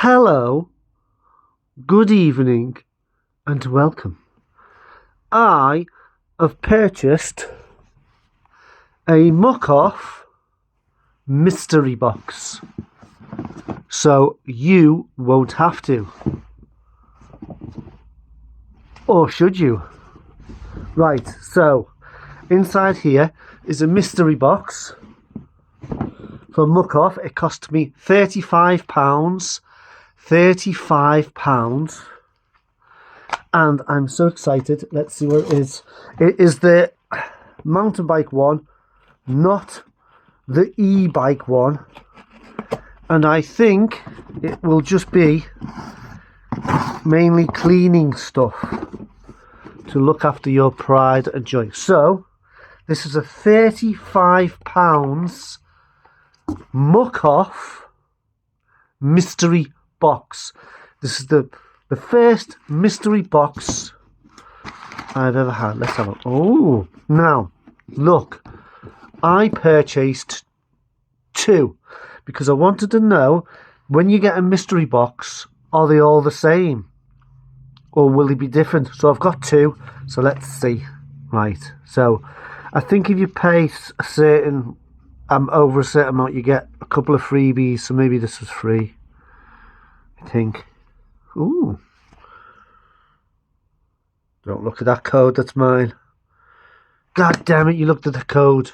Hello, good evening, and welcome. I have purchased a Muc-off Mystery Box, so you won't have to. Or should you? Right, so inside here is a mystery box from Muc-off. It cost me £35. £35, and I'm so excited. Let's see what it is. It is the mountain bike one, not the e-bike one, and I think it will just be mainly cleaning stuff to look after your pride and joy. So this is a £35 Muc-off mystery box. This is the first mystery box I've ever had. Let's have a oh, now look, I purchased two because I wanted to know, when you get a mystery box, are they all the same or will they be different? So I've got two, so let's see. Right, so I think if you pay a certain over a certain amount, you get a couple of freebies, so maybe this was free, I think. Ooh. Don't look at that code, that's mine. God damn it, you looked at the code.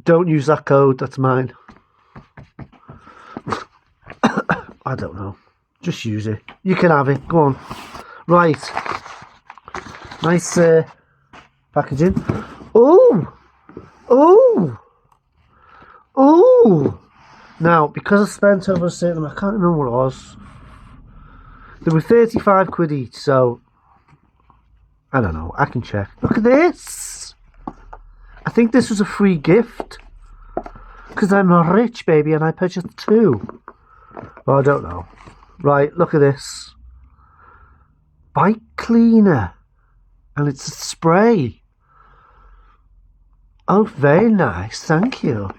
Don't use that code, that's mine. I don't know. Just use it. You can have it. Go on. Right. Nice packaging. Oh! Oh! Oh! Now, because I spent over a certain amount, I can't remember what it was. They were 35 quid each, so I don't know. I can check. Look at this! I think this was a free gift because I'm a rich baby and I purchased two. Oh, I don't know. Right, look at this. Bike cleaner. And it's a spray. Oh, very nice. Thank you.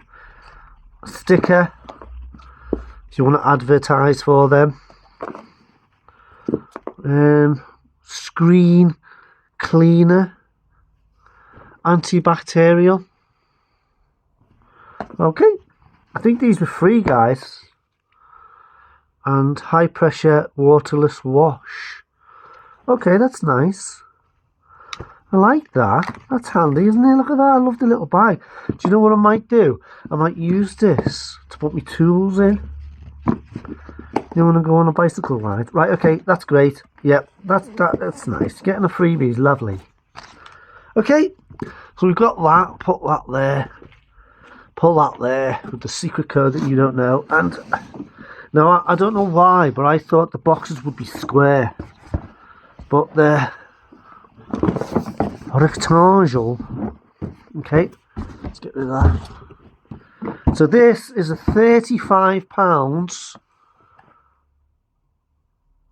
A sticker. If you want to advertise for them. Screen cleaner. Antibacterial. Okay. I think these were free, guys. And high pressure waterless wash. Okay, that's nice. I like that. That's handy, isn't it? Look at that. I love the little bag. Do you know what I might do? I might use this to put my tools in. You want to go on a bicycle ride? Right, okay, that's great. Yep, that's nice. Getting a freebie is lovely. Okay, so we've got that. Put that there. Pull that there with the secret code that you don't know. And now, I don't know why, but I thought the boxes would be square. But they're rectangle. Okay, let's get rid of that. So this is a £35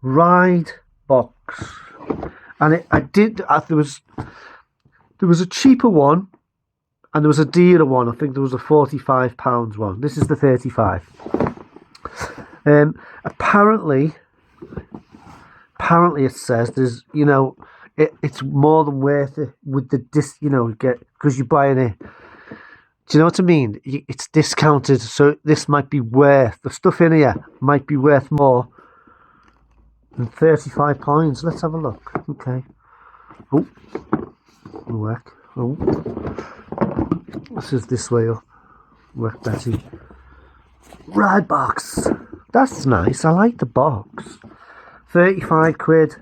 ride box. And there was a cheaper one and there was a dearer one. I think there was a £45 one. This is the 35. Apparently it says there's, it's more than worth it with the because you're buying it. Do you know what I mean? It's discounted, so this might be worth, the stuff in here might be worth more than £35. Let's have a look. Okay. Oh, work. Oh, this is this way up. Work, Betty. Ride box. That's nice. I like the box. 35 quid.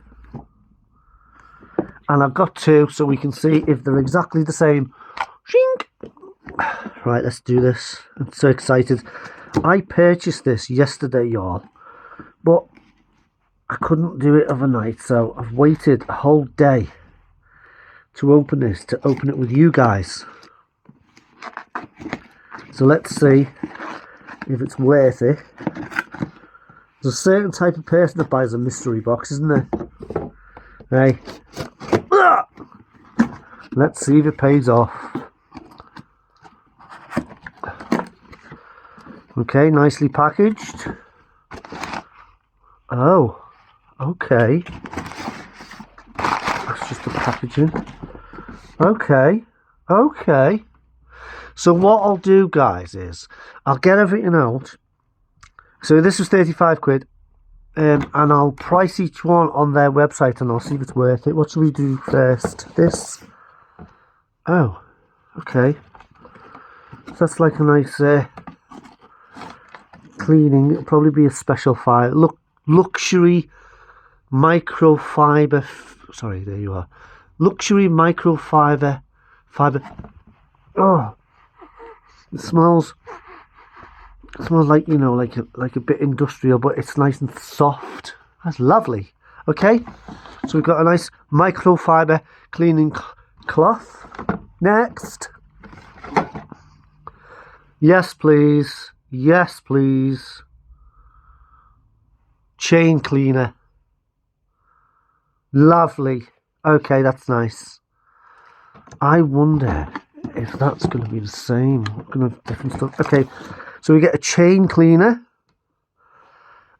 And I've got two, so we can see if they're exactly the same. Shink. Right, let's do this. I'm so excited. I purchased this yesterday, y'all. But I couldn't do it overnight, so I've waited a whole day to open this, to open it with you guys. So let's see if it's worth it. There's a certain type of person that buys a mystery box, isn't there? Hey. Let's see if it pays off. Okay, nicely packaged. Oh, okay. That's just the packaging. Okay, okay. So what I'll do, guys, is I'll get everything out. So this was 35 quid. And I'll price each one on their website and I'll see if it's worth it. What should we do first? This. Oh, okay. So that's like a nice cleaning. It'll probably be a special file. Look, luxury microfiber. Sorry, there you are. Luxury microfiber. Oh, it smells like, you know, like a bit industrial, but it's nice and soft. That's lovely. Okay, so we've got a nice microfiber cleaning cloth. Next. Yes, please. Yes, please. Chain cleaner. Lovely. Okay, that's nice. I wonder if that's going to be the same. Going to have different stuff. Okay, so we get a chain cleaner,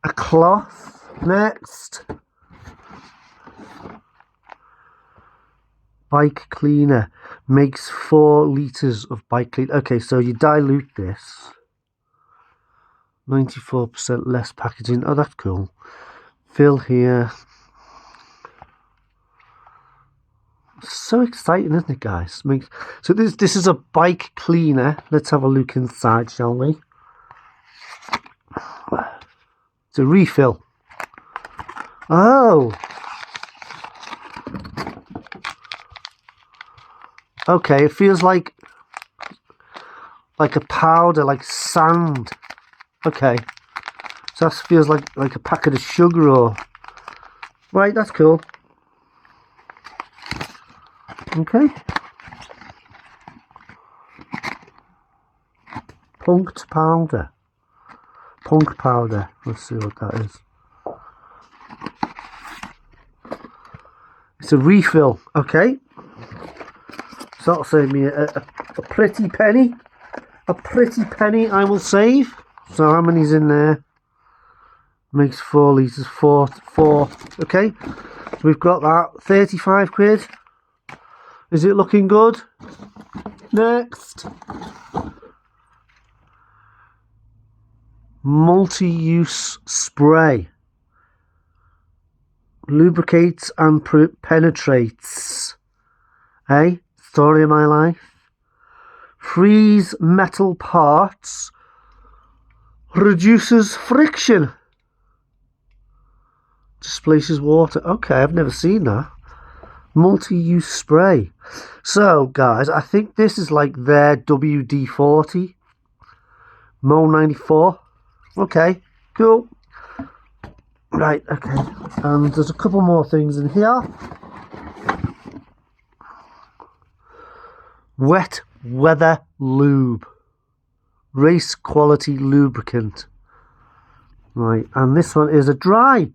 a cloth. Next, bike cleaner makes 4 litres of bike cleaner. Okay, so you dilute this. 94% less packaging. Oh, that's cool. Fill here. So exciting, isn't it, guys? So this is a bike cleaner. Let's have a look inside, shall we? It's a refill. Oh. Okay, it feels like a powder, like sand. Okay. So that feels like a packet of sugar or... Right, that's cool. Okay. Punked powder. Punk powder. Let's see what that is. It's a refill. Okay. So that'll save me a pretty penny. A pretty penny I will save. So how many's in there? Makes 4 litres. 4. Okay. So we've got that. 35 quid. Is it looking good? Next. Multi-use spray. Lubricates and penetrates. Hey, story of my life. Frees metal parts. Reduces friction. Displaces water. Okay, I've never seen that. Multi-use spray. So, guys, I think this is like their WD-40. Mo 94. Okay, cool. Right, okay. And there's a couple more things in here. Wet weather lube. Race quality lubricant. Right, and this one is a dry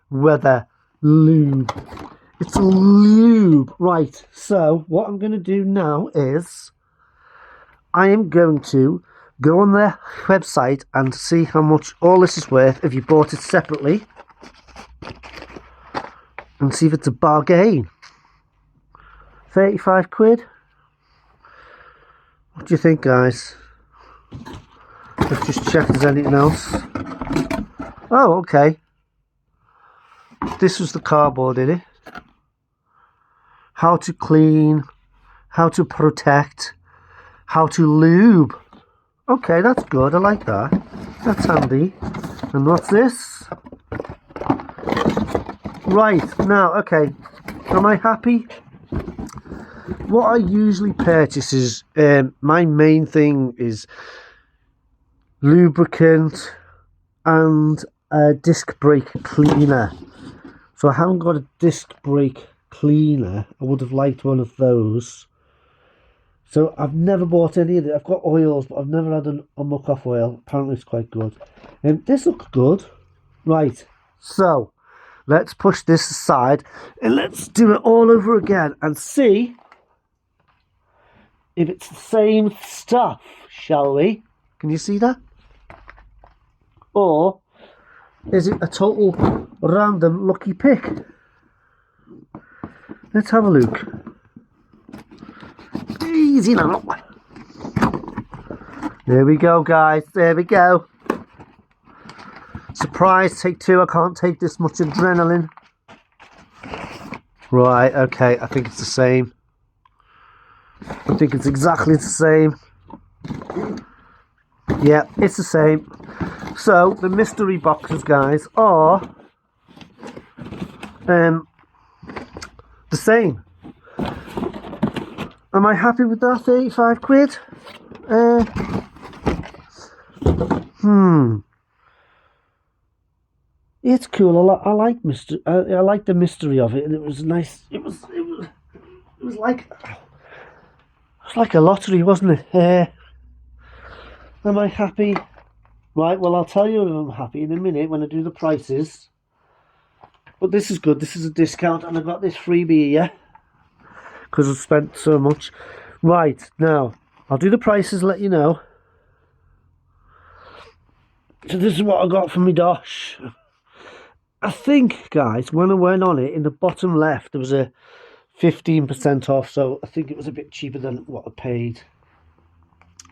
weather lube. It's a lube. Right, so what I'm going to do now is I am going to go on their website and see how much all this is worth if you bought it separately. And see if it's a bargain. 35 quid. What do you think, guys? Let's just check if there's anything else. Oh, okay. This was the cardboard in it. How to clean, how to protect, how to lube. Okay, that's good. I like that. That's handy. And what's this? Right, now, okay. Am I happy? What I usually purchase is, my main thing is lubricant and a disc brake cleaner. So I haven't got a disc brake cleaner. I would have liked one of those. So I've never bought any of it. I've got oils, but I've never had a Muc-off oil. Apparently it's quite good. This looks good. Right, so let's push this aside and let's do it all over again and see if it's the same stuff, shall we? Can you see that? or is it a total random lucky pick? Let's have a look. Easy now. There we go, guys. There we go. Surprise, take two. I can't take this much adrenaline. Right, okay. I think it's the same. I think it's exactly the same. Yeah, it's the same. So, the mystery boxes, guys, are the same. Am I happy with that? 35 quid? It's cool. I like I like the mystery of it, and it was nice. It was like a lottery, wasn't it? Am I happy? Right. Well, I'll tell you if I'm happy in a minute when I do the prices. But this is good. This is a discount, and I've got this freebie here because I've spent so much. Right now, I'll do the prices. Let you know. So this is what I got from my dosh. I think, guys, when I went on it, in the bottom left, there was a 15% off, so I think it was a bit cheaper than what I paid.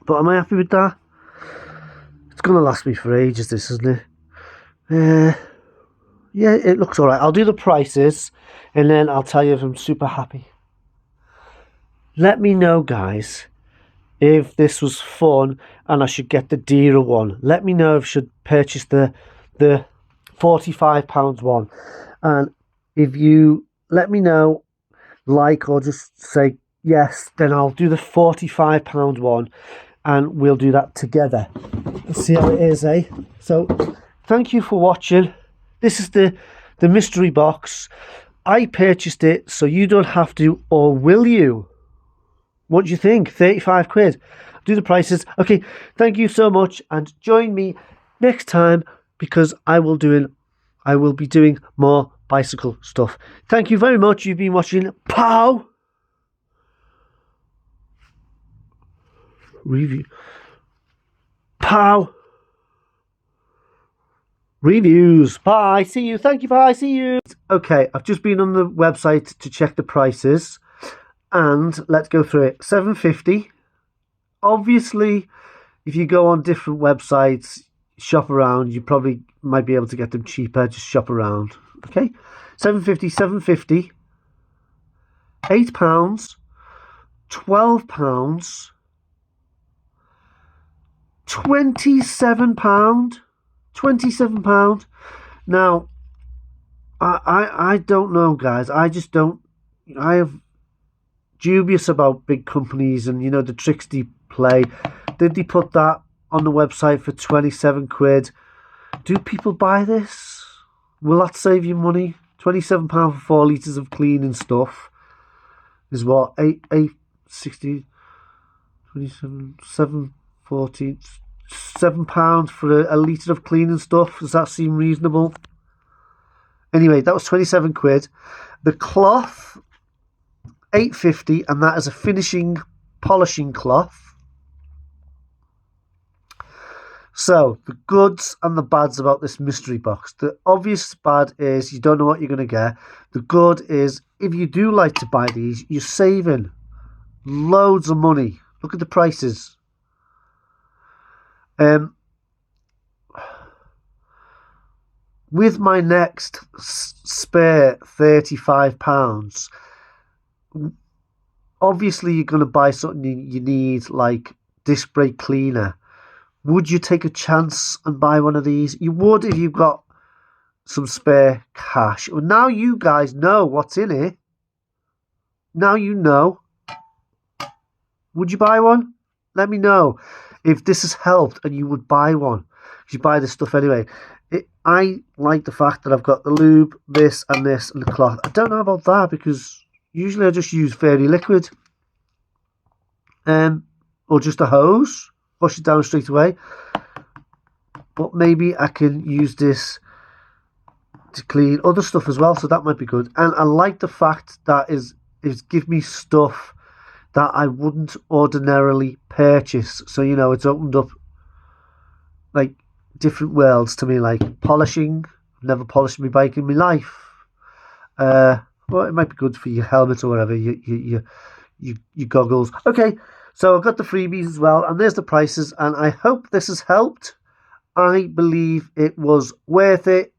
But am I happy with that? It's going to last me for ages, this, isn't it? Yeah, it looks alright. I'll do the prices, and then I'll tell you if I'm super happy. Let me know, guys, if this was fun, and I should get the dearer one. Let me know if I should purchase the £45 one, and if you let me know, like, or just say yes, then I'll do the £45 one, and we'll do that together. Let's see how it is, eh? So thank you for watching. This is the mystery box. I purchased it, so you don't have to, or will you? What do you think? 35 quid. Do the prices. Okay, thank you so much, and join me next time, because I will be doing more bicycle stuff. Thank you very much. You've been watching Pow Review. Pow Reviews. Bye. See you. Thank you. Bye. See you. Okay, I've just been on the website to check the prices, and let's go through it. $7.50. Obviously, if you go on different websites, shop around, you probably might be able to get them cheaper. Just shop around. Okay, $7.50, £8, £12, £27. Now, I don't know, guys. I just don't. I have dubious about big companies and, you know, the tricks they play. Did they put that on the website for 27 quid? Do people buy this? Will that save you money? £27 for 4 litres of cleaning stuff is what? 60, 27, 7, 14, £7 for a litre of cleaning stuff. Does that seem reasonable? Anyway, that was 27 quid. The cloth, £8.50, and that is a finishing polishing cloth. So, the goods and the bads about this mystery box. The obvious bad is you don't know what you're going to get. The good is, if you do like to buy these, you're saving loads of money. Look at the prices. With my next spare £35, obviously you're going to buy something you need, like disc brake cleaner. Would you take a chance and buy one of these? You would if you've got some spare cash. Well, now you guys know what's in it. Now you know. Would you buy one? Let me know if this has helped and you would buy one. You buy this stuff anyway. I like the fact that I've got the lube, this and this, and the cloth. I don't know about that because usually I just use Fairy Liquid. Or just a hose. Wash it down straight away. But maybe I can use this to clean other stuff as well, so that might be good. And I like the fact that is give me stuff that I wouldn't ordinarily purchase. So, you know, it's opened up like different worlds to me, like polishing. I've never polished my bike in my life. Well, it might be good for your helmet or whatever, your goggles. Okay, so I've got the freebies as well, and there's the prices, and I hope this has helped. I believe it was worth it.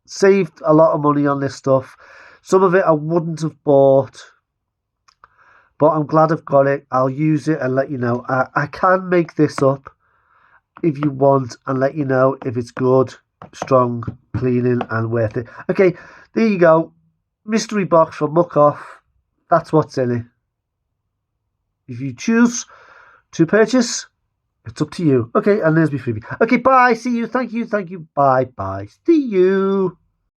Saved a lot of money on this stuff. Some of it I wouldn't have bought, but I'm glad I've got it. I'll use it and let you know. I can make this up if you want and let you know if it's good, strong, cleaning and worth it. Okay, there you go. Mystery box from Muc-off. That's what's in it. If you choose to purchase, it's up to you. Okay, and there's my freebie. Okay, bye. See you. Thank you. Bye. See you.